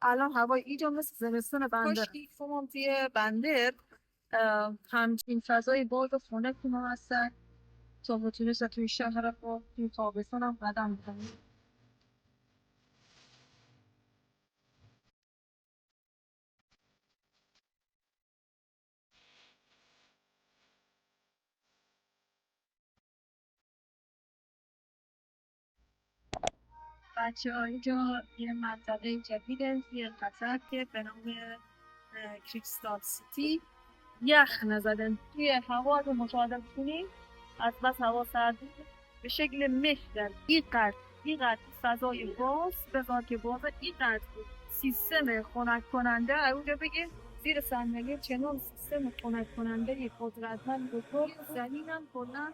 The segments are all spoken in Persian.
الان هوای اینجا مثل زمستون بندر. کاشکی شما توی بندر همچین فضای باز و خونه کنه هستن تا بتونست توی شهر با توی تابستان هم قدم بزنی. بچه ها اینجا یه منطقه جدیده توی قطر که به نام کریستال سیتی یخ نزدن توی هوا رو مشاهده کنیم. از بس هوا سرد به شکل مه در اینقدر فضای باز بذار که باز اینقدر سیستم خنک کننده اونجا بگیر زیر صندلی چنان سیستم خنک کننده قدرتمند بزرگ زمین هم کلا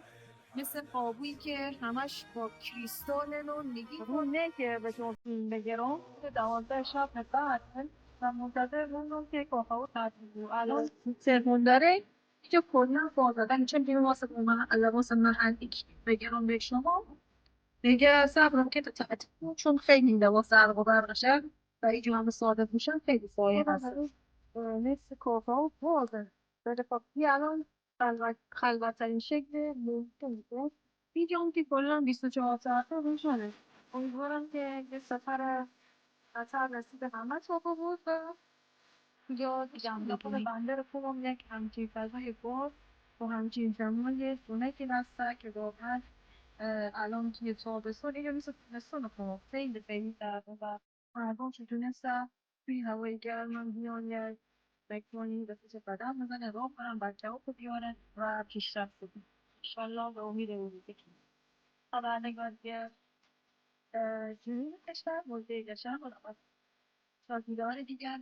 مثل قابویی که همش با کریستال رو نگیرونه که به طور فیلم بگیرم 12 شب بعد و منتظر موندم که کافه تعطیل بود. الان سرمون داره اینجا کلا باز دادن چون بیمه واسه من لباس محلی بگیرم به شما دیگه صبرم که تعطیل بود چون خیلی لباس زرق و برقشه و اینجا هم ساده پوشن خیلی سایه هست. نصف کافه ها بازه بده فاقی الان خلوت‌ترین شکل ممکن بیجام که کلا 24 ساعته روشنه. امیدوارم که یه سفر قطر رسید همه توقع بود و یا داخل بندر خوبم یک همچین فضای باز با همچین زمان سنتی هسته که واقعا الان توی تابستون اینجا مثل تابستون خوب خیلی خیلی سرده و مردم چطونسته توی هوای گرم هم بیان یک بکنی به پیش قدم بزنه راه کنن بچه ها خوب بیارن و پیشرفت کنن انشالله به امید روزی که خبرنگاری جنوب کشور موضوع گشن و شاکیدار دیگر